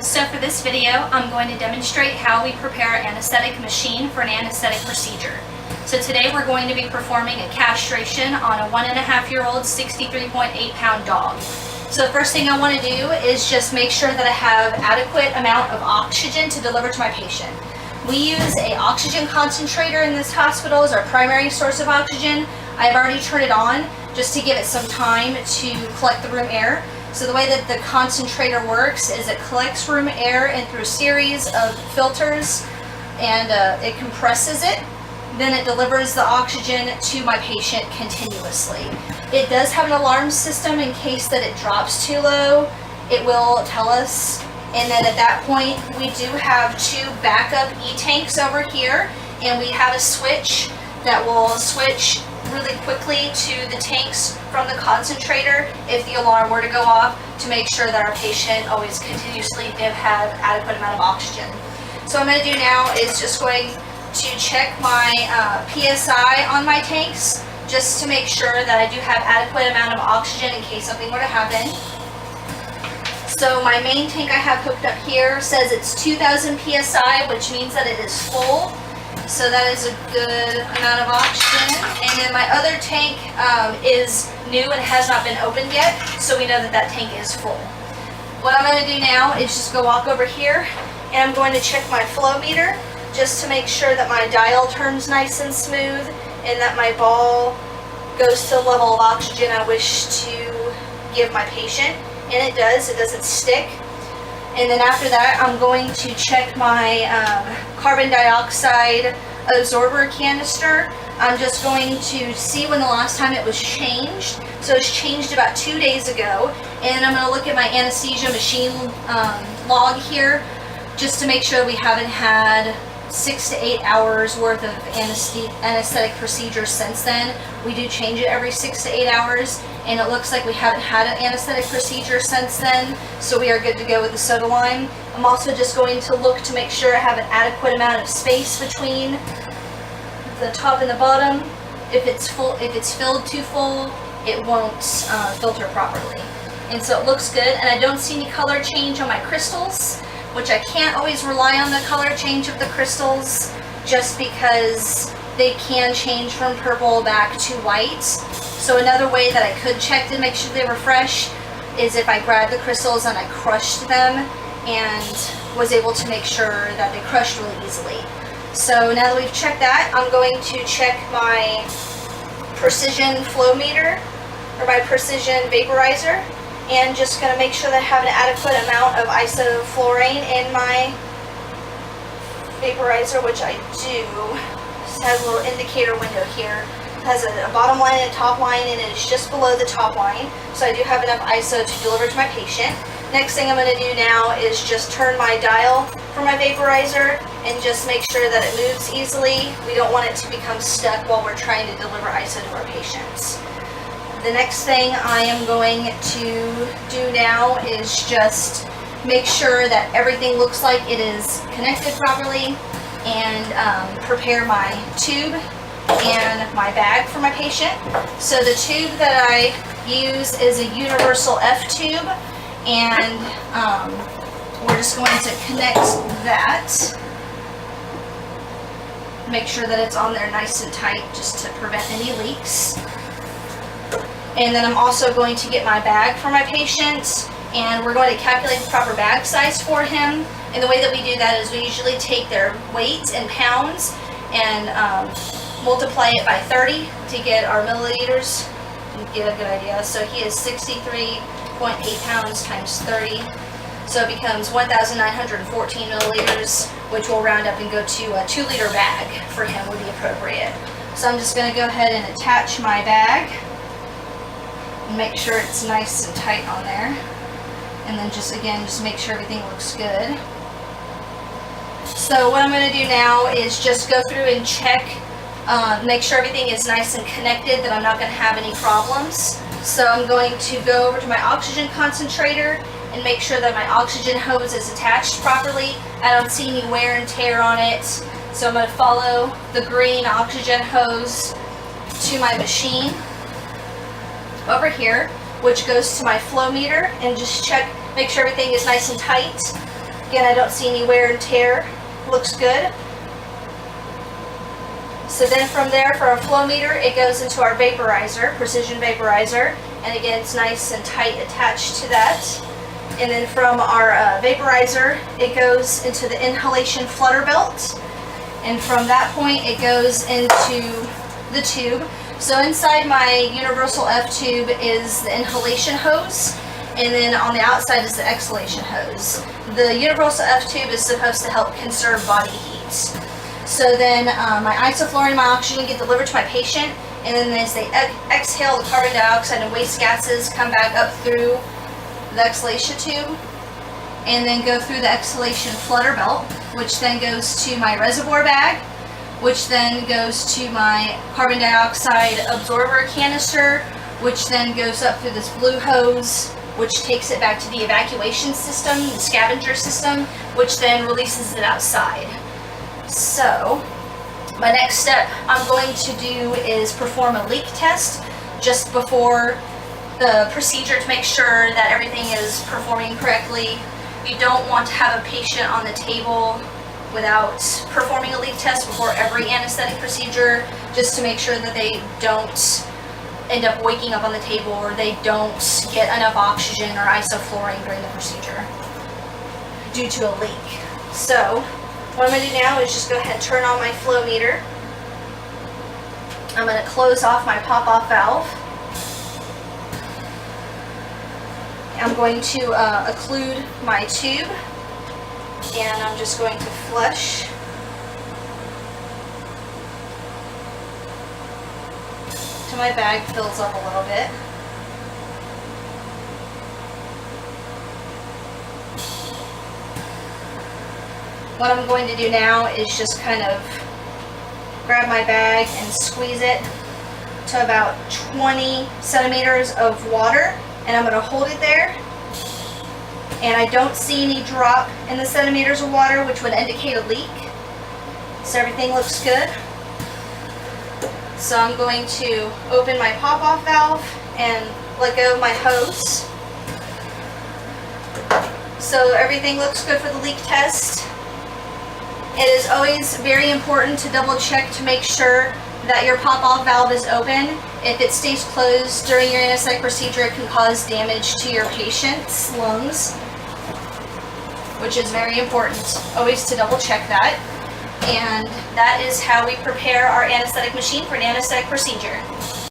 So for this video, I'm going to demonstrate how we prepare an anesthetic machine for an anesthetic procedure. So today we're going to be performing a castration on a 1.5-year-old 63.8-pound dog. So the first thing I want to do is just make sure that I have adequate amount of oxygen to deliver to my patient. We use an oxygen concentrator in this hospital as our primary source of oxygen. I've already turned it on just to give it some time to collect the room air. So the way that the concentrator works is it collects room air in through a series of filters and it compresses it. Then it delivers the oxygen to my patient continuously. It does have an alarm system in case that it drops too low. It will tell us. And then at that point, we do have 2 backup E-tanks over here, and we have a switch that will switch really quickly to the tanks from the concentrator if the alarm were to go off, to make sure that our patient always continuously have adequate amount of oxygen. So what I'm going to do now is just going to check my PSI on my tanks, just to make sure that I do have adequate amount of oxygen in case something were to happen. So my main tank I have hooked up here says it's 2,000 PSI, which means that it is full. So that is a good amount of oxygen. And then my other tank is new and has not been opened yet, so we know that that tank is full. What I'm going to do now is just go walk over here, and I'm going to check my flow meter just to make sure that my dial turns nice and smooth and that my ball goes to the level of oxygen I wish to give my patient. And it does, it doesn't stick. And then after that, I'm going to check my carbon dioxide absorber canister. I'm just going to see when the last time it was changed. So it's changed about 2 days ago. And I'm going to look at my anesthesia machine log here, just to make sure we haven't had 6 to 8 hours worth of anesthetic procedures since then. We do change it every 6 to 8 hours, and it looks like we haven't had an anesthetic procedure since then, so we are good to go with the soda lime. I'm also just going to look to make sure I have an adequate amount of space between the top and the bottom. If it's filled too full, it won't filter properly. And so it looks good, and I don't see any color change on my crystals, which I can't always rely on the color change of the crystals, just because they can change from purple back to white. So another way that I could check to make sure they were fresh is if I grabbed the crystals and I crushed them and was able to make sure that they crushed really easily. So now that we've checked that, I'm going to check my precision flow meter, or my precision vaporizer, and just going to make sure that I have an adequate amount of isoflurane in my vaporizer, which I do. It has a little indicator window here. It has a bottom line and a top line, and it is just below the top line. So I do have enough ISO to deliver to my patient. Next thing I'm going to do now is just turn my dial for my vaporizer and just make sure that it moves easily. We don't want it to become stuck while we're trying to deliver ISO to our patients. The next thing I am going to do now is just make sure that everything looks like it is connected properly, and prepare my tube and my bag for my patient. So the tube that I use is a universal F tube, and we're just going to connect that. Make sure that it's on there nice and tight just to prevent any leaks. And then I'm also going to get my bag for my patient, and we're going to calculate the proper bag size for him. And the way that we do that is we usually take their weight in pounds and multiply it by 30 to get our milliliters and get a good idea. So he is 63.8 pounds times 30. So it becomes 1,914 milliliters, which will round up and go to a 2-liter bag for him would be appropriate. So I'm just going to go ahead and attach my bag. Make sure it's nice and tight on there, and then just make sure everything looks good. So what I'm going to do now is just go through and check, make sure everything is nice and connected, that I'm not going to have any problems. So I'm going to go over to my oxygen concentrator and make sure that my oxygen hose is attached properly. I don't see any wear and tear on it. So I'm going to follow the green oxygen hose to my machine over here, which goes to my flow meter, and just check, make sure everything is nice and tight. Again, I don't see any wear and tear. Looks good. So then from there, for our flow meter, it goes into our vaporizer, precision vaporizer. And again, it's nice and tight attached to that. And then from our vaporizer, it goes into the inhalation flutter belt. And from that point, it goes into the tube. So inside my universal F tube is the inhalation hose. And then on the outside is the exhalation hose. The universal F tube is supposed to help conserve body heat. So then my isoflurane and my oxygen get delivered to my patient, and then as they exhale, the carbon dioxide and waste gases come back up through the exhalation tube, and then go through the exhalation flutter belt, which then goes to my reservoir bag, which then goes to my carbon dioxide absorber canister, which then goes up through this blue hose, which takes it back to the evacuation system, the scavenger system, which then releases it outside. So, my next step I'm going to do is perform a leak test just before the procedure to make sure that everything is performing correctly. You don't want to have a patient on the table without performing a leak test before every anesthetic procedure, just to make sure that they don't end up waking up on the table or they don't get enough oxygen or isoflurane during the procedure due to a leak. So, what I'm going to do now is just go ahead and turn on my flow meter. I'm going to close off my pop-off valve. I'm going to occlude my tube, and I'm just going to flush. Till my bag fills up a little bit. What I'm going to do now is just kind of grab my bag and squeeze it to about 20 centimeters of water, and I'm going to hold it there. And I don't see any drop in the centimeters of water, which would indicate a leak. So everything looks good. So I'm going to open my pop-off valve and let go of my hose. So everything looks good for the leak test. It is always very important to double check to make sure that your pop-off valve is open. If it stays closed during your anesthetic procedure, it can cause damage to your patient's lungs, which is very important, always to double check that. And that is how we prepare our anesthetic machine for an anesthetic procedure.